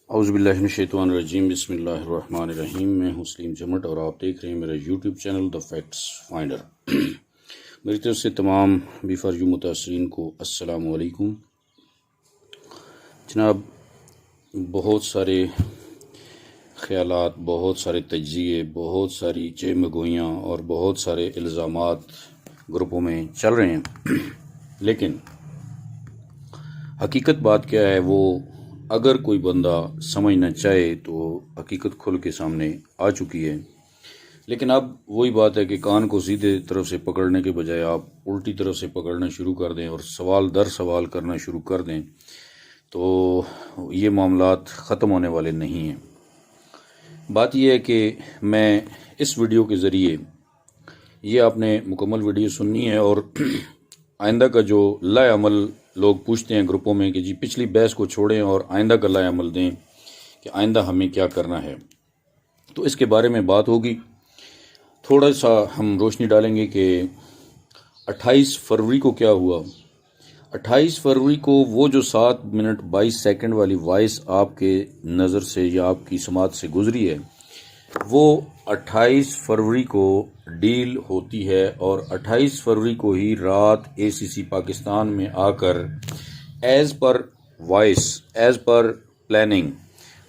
اعوذ باللہ من الشیطان الرجیم، بسم اللہ الرحمن الرحیم۔ میں ہوں سلیم جمٹ اور آپ دیکھ رہے ہیں میرا YouTube channel the facts finder. میری طرف سے تمام بی فار یو متاثرین کو السلام علیکم۔ جناب، بہت سارے خیالات، بہت سارے تجزیے، بہت ساری چہمگوئیاں اور بہت سارے الزامات گروپوں میں چل رہے ہیں، لیکن حقیقت بات کیا ہے وہ اگر کوئی بندہ سمجھنا چاہے تو حقیقت کھل کے سامنے آ چکی ہے۔ لیکن اب وہی بات ہے کہ کان کو سیدھے طرف سے پکڑنے کے بجائے آپ الٹی طرف سے پکڑنا شروع کر دیں اور سوال در سوال کرنا شروع کر دیں تو یہ معاملات ختم ہونے والے نہیں ہیں۔ بات یہ ہے کہ میں اس ویڈیو کے ذریعے یہ آپ نے مکمل ویڈیو سننی ہے اور آئندہ کا جو لائے عمل لوگ پوچھتے ہیں گروپوں میں کہ جی پچھلی بحث کو چھوڑیں اور آئندہ کا لائے عمل دیں کہ آئندہ ہمیں کیا کرنا ہے، تو اس کے بارے میں بات ہوگی۔ تھوڑا سا ہم روشنی ڈالیں گے کہ 28 فروری کو کیا ہوا۔ 28 فروری کو وہ جو 7 منٹ 22 سیکنڈ والی وائس آپ کے نظر سے یا آپ کی سماعت سے گزری ہے، وہ 28 فروری کو ڈیل ہوتی ہے اور 28 فروری کو ہی رات اے سی سی پاکستان میں آ کر ایز پر پلاننگ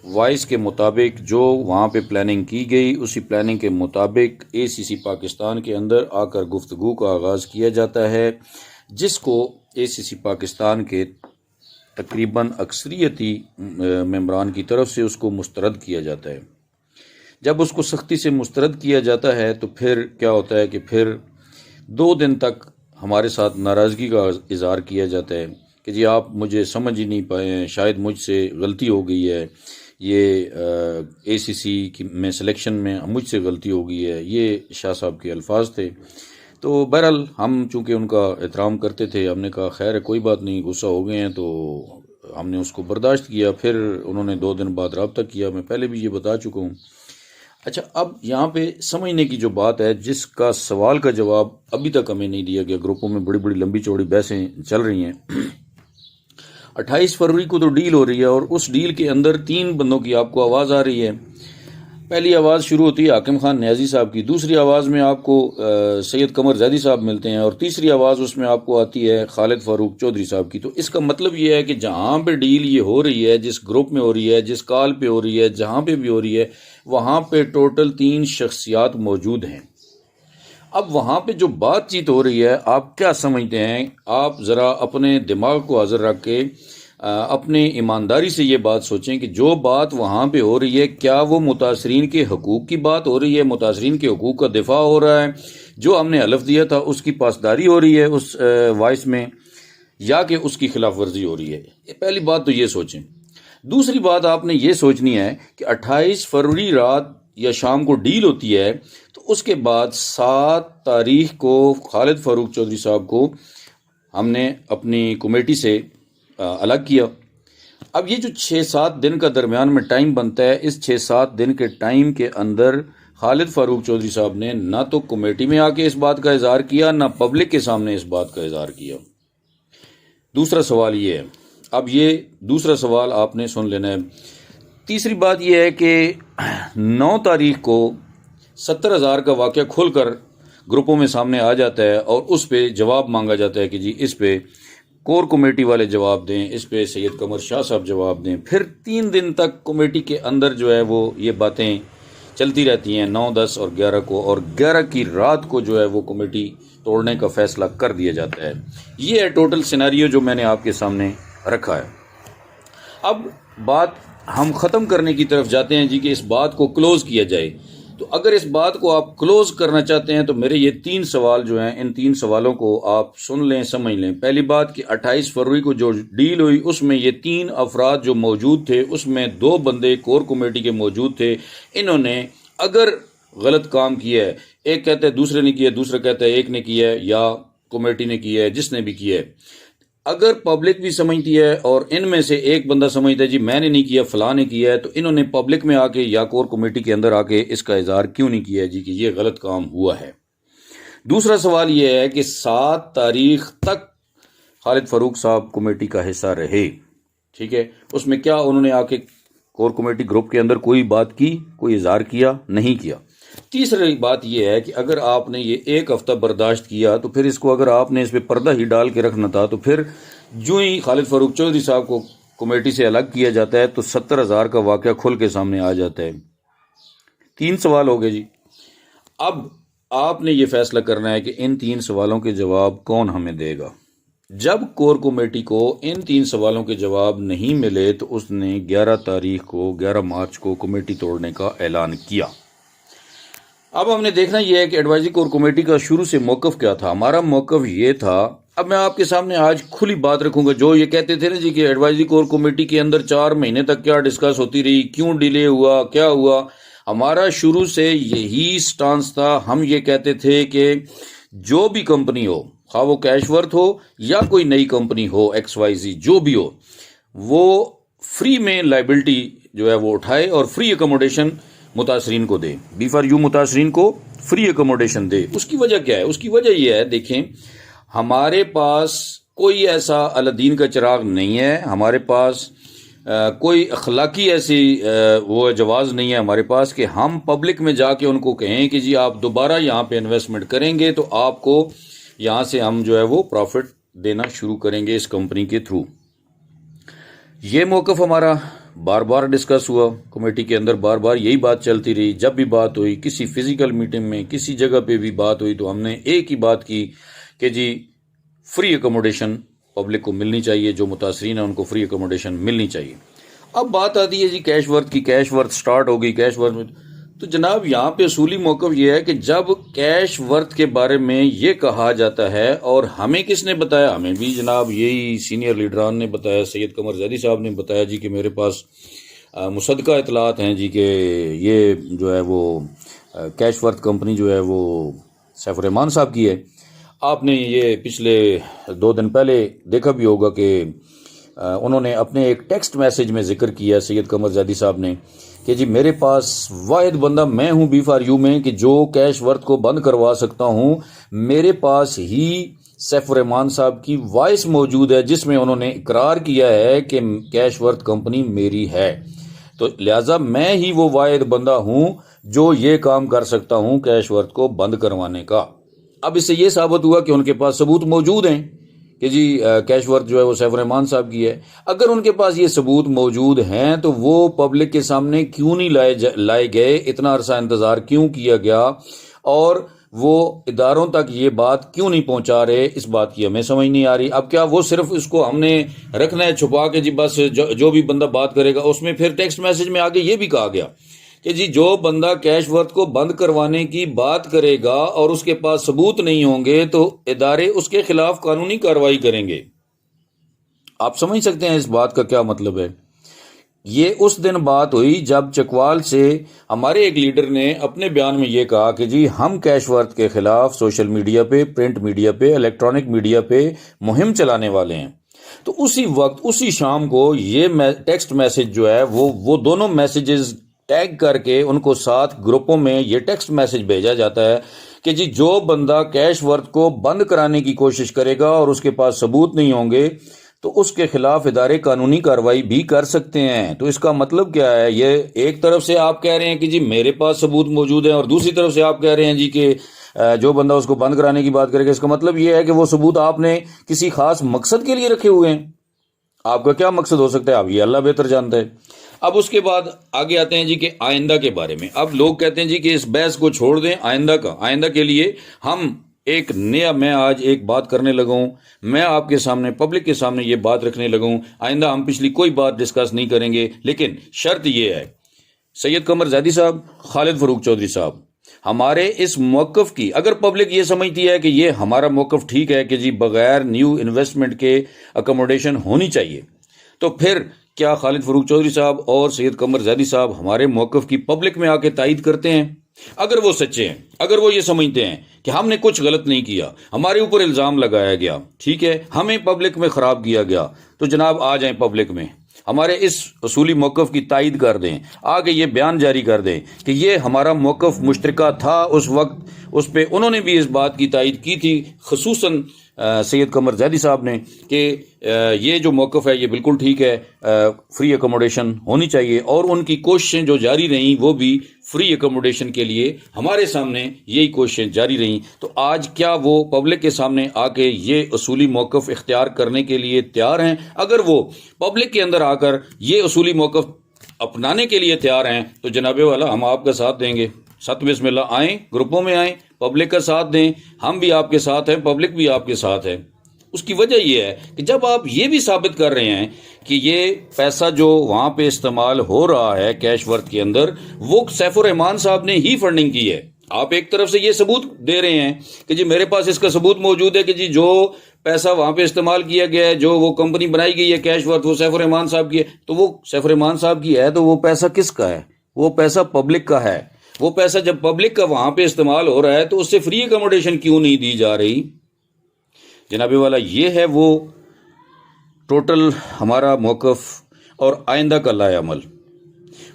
وائس کے مطابق جو وہاں پہ پلاننگ کی گئی، اسی پلاننگ کے مطابق اے سی سی پاکستان کے اندر آ کر گفتگو کا آغاز کیا جاتا ہے، جس کو اے سی سی پاکستان کے تقریباً اکثریتی ممبران کی طرف سے اس کو مسترد کیا جاتا ہے۔ جب اس کو سختی سے مسترد کیا جاتا ہے تو پھر کیا ہوتا ہے کہ پھر 2 دن تک ہمارے ساتھ ناراضگی کا اظہار کیا جاتا ہے کہ جی آپ مجھے سمجھ ہی نہیں پائے ہیں، شاید مجھ سے غلطی ہو گئی ہے، یہ اے سی سی میں سلیکشن میں مجھ سے غلطی ہو گئی ہے، یہ شاہ صاحب کے الفاظ تھے۔ تو بہرحال ہم چونکہ ان کا احترام کرتے تھے، ہم نے کہا خیر ہے کوئی بات نہیں، غصہ ہو گئے ہیں تو ہم نے اس کو برداشت کیا۔ پھر انہوں نے 2 دن بعد رابطہ کیا، میں پہلے بھی یہ بتا چکا ہوں۔ اچھا، اب یہاں پہ سمجھنے کی جو بات ہے، جس کا سوال کا جواب ابھی تک ہمیں نہیں دیا گیا، گروپوں میں بڑی بڑی لمبی چوڑی بحثیں چل رہی ہیں۔ 28 فروری کو تو ڈیل ہو رہی ہے اور اس ڈیل کے اندر 3 بندوں کی آپ کو آواز آ رہی ہے۔ پہلی آواز شروع ہوتی ہے حاکم خان نیازی صاحب کی، دوسری آواز میں آپ کو سید قمر زیدی صاحب ملتے ہیں اور تیسری آواز اس میں آپ کو آتی ہے خالد فاروق چودھری صاحب کی۔ تو اس کا مطلب یہ ہے کہ جہاں پہ ڈیل یہ ہو رہی ہے، جس گروپ میں ہو رہی ہے، جس کال پہ ہو رہی ہے، جہاں پہ بھی ہو رہی ہے، وہاں پہ ٹوٹل 3 شخصیات موجود ہیں۔ اب وہاں پہ جو بات چیت ہو رہی ہے، آپ کیا سمجھتے ہیں؟ آپ ذرا اپنے دماغ کو حاضر رکھ کے اپنے ایمانداری سے یہ بات سوچیں کہ جو بات وہاں پہ ہو رہی ہے، کیا وہ متاثرین کے حقوق کی بات ہو رہی ہے، متاثرین کے حقوق کا دفاع ہو رہا ہے، جو ہم نے حلف دیا تھا اس کی پاسداری ہو رہی ہے اس وائس میں، یا کہ اس کی خلاف ورزی ہو رہی ہے؟ پہلی بات تو یہ سوچیں۔ دوسری بات آپ نے یہ سوچنی ہے کہ 28 فروری رات یا شام کو ڈیل ہوتی ہے، تو اس کے بعد 7 تاریخ کو خالد فاروق چودھری صاحب کو ہم نے اپنی کمیٹی سے الگ کیا۔ اب یہ جو 6-7 دن کا درمیان میں ٹائم بنتا ہے، اس 6-7 دن کے ٹائم کے اندر خالد فاروق چودھری صاحب نے نہ تو کمیٹی میں آ کے اس بات کا اظہار کیا، نہ پبلک کے سامنے اس بات کا اظہار کیا۔ دوسرا سوال یہ ہے، اب یہ دوسرا سوال آپ نے سن لینا ہے۔ تیسری بات یہ ہے کہ 9 تاریخ کو 70,000 کا واقعہ کھل کر گروپوں میں سامنے آ جاتا ہے اور اس پہ جواب مانگا جاتا ہے کہ جی اس پہ کور کمیٹی والے جواب دیں، اس پہ سید قمر شاہ صاحب جواب دیں۔ پھر 3 دن تک کمیٹی کے اندر جو ہے وہ یہ باتیں چلتی رہتی ہیں، 9، 10 اور 11 کو، اور 11 کی رات کو جو ہے وہ کمیٹی توڑنے کا فیصلہ کر دیا جاتا ہے۔ یہ ہے ٹوٹل سیناریو جو میں نے آپ کے سامنے رکھا ہے۔ اب بات ہم ختم کرنے کی طرف جاتے ہیں جی کہ اس بات کو کلوز کیا جائے۔ تو اگر اس بات کو آپ کلوز کرنا چاہتے ہیں تو میرے یہ 3 سوال جو ہیں، ان 3 سوالوں کو آپ سن لیں، سمجھ لیں۔ پہلی بات کہ 28 فروری کو جو ڈیل ہوئی اس میں یہ 3 افراد جو موجود تھے، اس میں 2 بندے کور کمیٹی کے موجود تھے۔ انہوں نے اگر غلط کام کیا ہے، ایک کہتا ہے دوسرے نے کیا ہے، دوسرا کہتا ہے ایک نے کیا ہے، یا کمیٹی نے کیا ہے، جس نے بھی کیا ہے، اگر پبلک بھی سمجھتی ہے اور ان میں سے ایک بندہ سمجھتا ہے جی میں نے نہیں کیا، فلاں نے کیا ہے، تو انہوں نے پبلک میں آ کے یا کور کمیٹی کے اندر آ کے اس کا اظہار کیوں نہیں کیا جی کہ یہ غلط کام ہوا ہے؟ دوسرا سوال یہ ہے کہ 7 تاریخ تک خالد فاروق صاحب کمیٹی کا حصہ رہے، ٹھیک ہے، اس میں کیا انہوں نے آ کے کور کمیٹی گروپ کے اندر کوئی بات کی، کوئی اظہار کیا نہیں کیا۔ تیسری بات یہ ہے کہ اگر آپ نے یہ ایک ہفتہ برداشت کیا تو پھر اس کو اگر آپ نے اس پہ پردہ ہی ڈال کے رکھنا تھا تو پھر جو ہی خالد فاروق چودھری صاحب کو کمیٹی سے الگ کیا جاتا ہے تو 70,000 کا واقعہ کھل کے سامنے آ جاتا ہے۔ 3 سوال ہو گئے جی۔ اب آپ نے یہ فیصلہ کرنا ہے کہ ان 3 سوالوں کے جواب کون ہمیں دے گا۔ جب کور کمیٹی کو ان 3 سوالوں کے جواب نہیں ملے تو اس نے 11 مارچ کو کمیٹی توڑنے کا اعلان کیا۔ اب ہم نے دیکھنا یہ ہے کہ ایڈوائزری کور کمیٹی کا شروع سے موقف کیا تھا۔ ہمارا موقف یہ تھا، اب میں آپ کے سامنے آج کھلی بات رکھوں گا۔ جو یہ کہتے تھے نا جی کہ ایڈوائزری کور کمیٹی کے اندر 4 مہینے تک کیا ڈسکس ہوتی رہی، کیوں ڈیلے ہوا، کیا ہوا، ہمارا شروع سے یہی سٹانس تھا۔ ہم یہ کہتے تھے کہ جو بھی کمپنی ہو، خواہ وہ کیش ورتھ ہو یا کوئی نئی کمپنی ہو XYZ جو بھی ہو، وہ فری میں لائبلٹی جو ہے وہ اٹھائے اور فری اکوموڈیشن متاثرین کو دے، B4U متاثرین کو فری اکوموڈیشن دے۔ اس کی وجہ کیا ہے؟ اس کی وجہ یہ ہے، دیکھیں ہمارے پاس کوئی ایسا الدین کا چراغ نہیں ہے، ہمارے پاس کوئی اخلاقی ایسی وہ جواز نہیں ہے ہمارے پاس کہ ہم پبلک میں جا کے ان کو کہیں کہ جی آپ دوبارہ یہاں پہ انویسٹمنٹ کریں گے تو آپ کو یہاں سے ہم جو ہے وہ پروفٹ دینا شروع کریں گے اس کمپنی کے تھرو۔ یہ موقف ہمارا بار بار ڈسکس ہوا کمیٹی کے اندر، بار بار یہی بات چلتی رہی۔ جب بھی بات ہوئی، کسی فزیکل میٹنگ میں، کسی جگہ پہ بھی بات ہوئی تو ہم نے ایک ہی بات کی کہ جی فری اکوموڈیشن پبلک کو ملنی چاہیے، جو متاثرین ہیں ان کو فری اکوموڈیشن ملنی چاہیے۔ اب بات آتی ہے جی کیش ورتھ کی، کیش ورتھ سٹارٹ ہو گئی کیش ورتھ میں، تو جناب یہاں پہ اصولی موقف یہ ہے کہ جب کیش ورتھ کے بارے میں یہ کہا جاتا ہے، اور ہمیں کس نے بتایا؟ ہمیں بھی جناب یہی سینئر لیڈران نے بتایا، سید قمر زیدی صاحب نے بتایا جی کہ میرے پاس مصدقہ اطلاعات ہیں جی کہ یہ جو ہے وہ کیش ورتھ کمپنی جو ہے وہ سیف الرحمان صاحب کی ہے۔ آپ نے یہ پچھلے 2 دن پہلے دیکھا بھی ہوگا کہ انہوں نے اپنے ایک ٹیکسٹ میسج میں ذکر کیا سید قمر زیدی صاحب نے کہ جی میرے پاس واحد بندہ میں ہوں B4U میں کہ جو کیش ورتھ کو بند کروا سکتا ہوں، میرے پاس ہی سیف الرحمان صاحب کی وائس موجود ہے جس میں انہوں نے اقرار کیا ہے کہ کیش ورتھ کمپنی میری ہے، تو لہٰذا میں ہی وہ واحد بندہ ہوں جو یہ کام کر سکتا ہوں کیش ورتھ کو بند کروانے کا۔ اب اس سے یہ ثابت ہوا کہ ان کے پاس ثبوت موجود ہیں کہ جی کیش ورتھ جو ہے وہ سیف الرحمان صاحب کی ہے۔ اگر ان کے پاس یہ ثبوت موجود ہیں تو وہ پبلک کے سامنے کیوں نہیں لائے گئے، اتنا عرصہ انتظار کیوں کیا گیا، اور وہ اداروں تک یہ بات کیوں نہیں پہنچا رہے، اس بات کی ہمیں سمجھ نہیں آ رہی۔ اب کیا وہ صرف اس کو ہم نے رکھنا ہے چھپا کے جی بس جو بھی بندہ بات کرے گا، اس میں پھر ٹیکسٹ میسج میں آگے یہ بھی کہا گیا کہ جی جو بندہ کیش ورتھ کو بند کروانے کی بات کرے گا اور اس کے پاس ثبوت نہیں ہوں گے تو ادارے اس کے خلاف قانونی کارروائی کریں گے۔ آپ سمجھ سکتے ہیں اس بات کا کیا مطلب ہے۔ یہ اس دن بات ہوئی جب چکوال سے ہمارے ایک لیڈر نے اپنے بیان میں یہ کہا کہ جی ہم کیش ورتھ کے خلاف سوشل میڈیا پہ، پرنٹ میڈیا پہ، الیکٹرانک میڈیا پہ مہم چلانے والے ہیں۔ تو اسی وقت اسی شام کو یہ ٹیکسٹ میسج جو ہے وہ دونوں میسیجز ٹیگ کر کے ان کو 7 گروپوں میں یہ ٹیکسٹ میسج بھیجا جاتا ہے کہ جی جو بندہ کیش ورتھ کو بند کرانے کی کوشش کرے گا اور اس کے پاس ثبوت نہیں ہوں گے تو اس کے خلاف ادارے قانونی کارروائی بھی کر سکتے ہیں۔ تو اس کا مطلب کیا ہے؟ یہ ایک طرف سے آپ کہہ رہے ہیں کہ جی میرے پاس ثبوت موجود ہے، اور دوسری طرف سے آپ کہہ رہے ہیں جی کہ جو بندہ اس کو بند کرانے کی بات کرے گا۔ اس کا مطلب یہ ہے کہ وہ ثبوت آپ نے کسی خاص مقصد کے لیے رکھے ہوئے ہیں۔ آپ کا کیا مقصد ہو سکتا ہے؟ آپ یہ اللہ بہتر جانتا ہے۔ اب اس کے بعد آگے آتے ہیں جی کہ آئندہ کے بارے میں۔ اب لوگ کہتے ہیں جی کہ اس بحث کو چھوڑ دیں، آئندہ کے لیے ہم ایک نیا، میں آج ایک بات کرنے لگا ہوں، میں آپ کے سامنے پبلک کے سامنے یہ بات رکھنے لگا ہوں، آئندہ ہم پچھلی کوئی بات ڈسکس نہیں کریں گے، لیکن شرط یہ ہے سید قمر زیدی صاحب، خالد فاروق چودھری صاحب، ہمارے اس موقف کی اگر پبلک یہ سمجھتی ہے کہ یہ ہمارا موقف ٹھیک ہے کہ جی بغیر نیو انویسٹمنٹ کے اکوموڈیشن ہونی چاہیے، تو پھر کیا خالد فاروق چودھری صاحب اور سید قمر زیدی صاحب ہمارے موقف کی پبلک میں آ کے تائید کرتے ہیں؟ اگر وہ سچے ہیں، اگر وہ یہ سمجھتے ہیں کہ ہم نے کچھ غلط نہیں کیا، ہمارے اوپر الزام لگایا گیا، ٹھیک ہے، ہمیں پبلک میں خراب کیا گیا، تو جناب آ جائیں پبلک میں، ہمارے اس اصولی موقف کی تائید کر دیں، آگے یہ بیان جاری کر دیں کہ یہ ہمارا موقف مشترکہ تھا اس وقت، اس پہ انہوں نے بھی اس بات کی تائید کی تھی، خصوصاً سید قمر زیدی صاحب نے کہ یہ جو موقف ہے یہ بالکل ٹھیک ہے، فری اکوموڈیشن ہونی چاہیے، اور ان کی کوششیں جو جاری رہیں وہ بھی فری اکوموڈیشن کے لیے ہمارے سامنے یہی کوششیں جاری رہیں۔ تو آج کیا وہ پبلک کے سامنے آ کے یہ اصولی موقف اختیار کرنے کے لیے تیار ہیں؟ اگر وہ پبلک کے اندر آ کر یہ اصولی موقف اپنانے کے لیے تیار ہیں تو جناب والا ہم آپ کا ساتھ دیں گے۔ ست بسم اللہ، آئیں، گروپوں میں آئیں، پبلک کا ساتھ دیں، ہم بھی آپ کے ساتھ ہیں، پبلک بھی آپ کے ساتھ ہے۔ اس کی وجہ یہ ہے کہ جب آپ یہ بھی ثابت کر رہے ہیں کہ یہ پیسہ جو وہاں پہ استعمال ہو رہا ہے کیش ورتھ کے اندر، وہ سیف الرحمان صاحب نے ہی فنڈنگ کی ہے، آپ ایک طرف سے یہ ثبوت دے رہے ہیں کہ جی میرے پاس اس کا ثبوت موجود ہے کہ جی جو پیسہ وہاں پہ استعمال کیا گیا ہے، جو وہ کمپنی بنائی گئی ہے کیش ورتھ، وہ سیف الرحمان صاحب کی ہے۔ تو وہ سیف الرحمان صاحب کی ہے تو وہ پیسہ کس کا ہے؟ وہ پیسہ پبلک کا ہے۔ وہ پیسہ جب پبلک کا وہاں پہ استعمال ہو رہا ہے تو اس سے فری اکوموڈیشن کیوں نہیں دی جا رہی؟ جناب والا یہ ہے وہ ٹوٹل ہمارا موقف اور آئندہ کا لائے عمل۔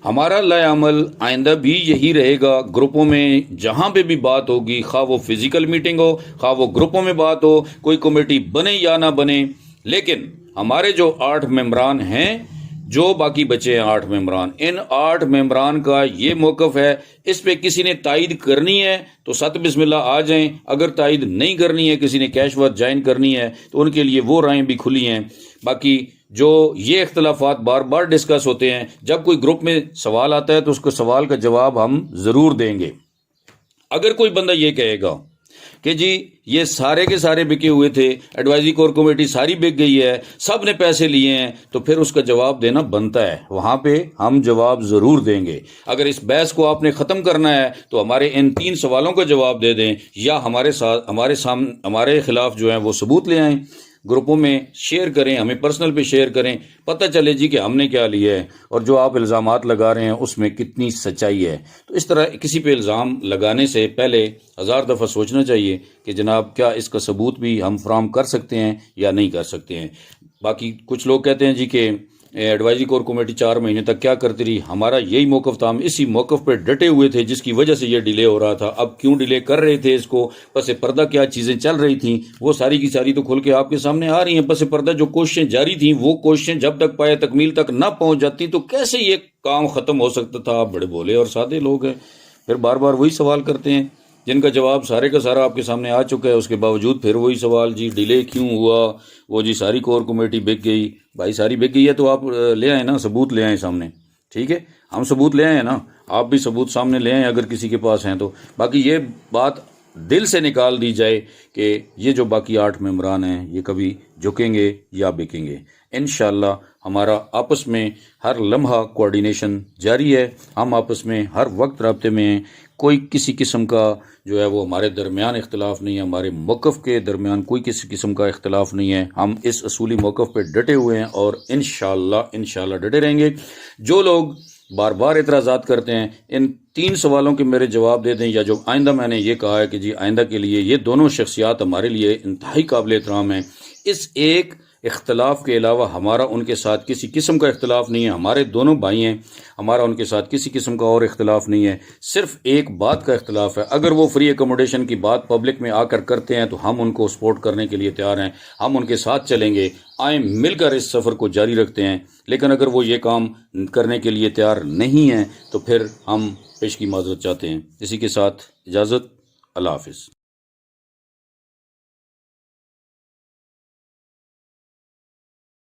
ہمارا لائے عمل آئندہ بھی یہی رہے گا، گروپوں میں جہاں پہ بھی بات ہوگی، خواہ وہ فزیکل میٹنگ ہو، خواہ وہ گروپوں میں بات ہو، کوئی کمیٹی بنے یا نہ بنے، لیکن ہمارے جو 8 ممبران ہیں، جو باقی بچے ہیں 8 ممبران، ان 8 ممبران کا یہ موقف ہے۔ اس پہ کسی نے تائید کرنی ہے تو ست بسم اللہ آ جائیں، اگر تائید نہیں کرنی ہے، کسی نے کیش ورتھ جوائن کرنی ہے تو ان کے لیے وہ رائیں بھی کھلی ہیں۔ باقی جو یہ اختلافات بار بار ڈسکس ہوتے ہیں، جب کوئی گروپ میں سوال آتا ہے تو اس کو سوال کا جواب ہم ضرور دیں گے۔ اگر کوئی بندہ یہ کہے گا کہ جی یہ سارے کے سارے بکے ہوئے تھے، ایڈوائزری کور کمیٹی ساری بک گئی ہے، سب نے پیسے لیے ہیں، تو پھر اس کا جواب دینا بنتا ہے، وہاں پہ ہم جواب ضرور دیں گے۔ اگر اس بحث کو آپ نے ختم کرنا ہے تو ہمارے ان 3 سوالوں کا جواب دے دیں، یا ہمارے خلاف جو ہیں وہ ثبوت لے آئیں، گروپوں میں شیئر کریں، ہمیں پرسنل پہ شیئر کریں، پتہ چلے جی کہ ہم نے کیا لیا ہے اور جو آپ الزامات لگا رہے ہیں اس میں کتنی سچائی ہے۔ تو اس طرح کسی پہ الزام لگانے سے پہلے 1000 دفعہ سوچنا چاہیے کہ جناب کیا اس کا ثبوت بھی ہم فراہم کر سکتے ہیں یا نہیں کر سکتے ہیں۔ باقی کچھ لوگ کہتے ہیں جی کہ ایڈوائزری کور کمیٹی 4 مہینے تک کیا کرتی رہی، ہمارا یہی موقف تھا، ہم اسی موقف پہ ڈٹے ہوئے تھے جس کی وجہ سے یہ ڈیلے ہو رہا تھا۔ اب کیوں ڈیلے کر رہے تھے اس کو، پس پردہ کیا چیزیں چل رہی تھیں، وہ ساری کی ساری تو کھل کے آپ کے سامنے آ رہی ہیں۔ پس پردہ جو کوششیں جاری تھیں، وہ کوششیں جب تک پائے تکمیل تک نہ پہنچ جاتی تو کیسے یہ کام ختم ہو سکتا تھا؟ آپ بڑے بھولے اور سادے لوگ ہیں، پھر بار بار وہی سوال کرتے ہیں جن کا جواب سارے کا سارا آپ کے سامنے آ چکا ہے، اس کے باوجود پھر وہی سوال، جی ڈیلے کیوں ہوا، وہ جی ساری کور کمیٹی بک گئی۔ بھائی ساری بک گئی ہے تو آپ لے آئیں نا، ثبوت لے آئیں سامنے، ٹھیک ہے، ہم ثبوت لے آئیں نا، آپ بھی ثبوت سامنے لے آئیں اگر کسی کے پاس ہیں تو۔ باقی یہ بات دل سے نکال دی جائے کہ یہ جو باقی 8 ممبران ہیں یہ کبھی جھکیں گے یا بکیں گے۔ انشاءاللہ ہمارا آپس میں ہر لمحہ کوارڈینیشن جاری ہے، ہم آپس میں ہر وقت رابطے میں ہیں، کوئی کسی قسم کا جو ہے وہ ہمارے درمیان اختلاف نہیں ہے، ہمارے موقف کے درمیان کوئی کسی قسم کا اختلاف نہیں ہے، ہم اس اصولی موقف پہ ڈٹے ہوئے ہیں اور انشاءاللہ ڈٹے رہیں گے۔ جو لوگ بار بار اعتراضات کرتے ہیں، ان 3 سوالوں کے میرے جواب دے دیں، یا جو آئندہ میں نے یہ کہا ہے کہ جی آئندہ کے لیے یہ دونوں شخصیات ہمارے لیے انتہائی قابل احترام ہیں، اس ایک اختلاف کے علاوہ ہمارا ان کے ساتھ کسی قسم کا اختلاف نہیں ہے، ہمارے دونوں بھائی ہیں، ہمارا ان کے ساتھ کسی قسم کا اور اختلاف نہیں ہے، صرف ایک بات کا اختلاف ہے۔ اگر وہ فری اکوموڈیشن کی بات پبلک میں آ کر کرتے ہیں تو ہم ان کو سپورٹ کرنے کے لیے تیار ہیں، ہم ان کے ساتھ چلیں گے، آئیں مل کر اس سفر کو جاری رکھتے ہیں۔ لیکن اگر وہ یہ کام کرنے کے لیے تیار نہیں ہیں تو پھر ہم پیش کی معذرت چاہتے ہیں۔ اسی کے ساتھ اجازت، اللہ حافظ۔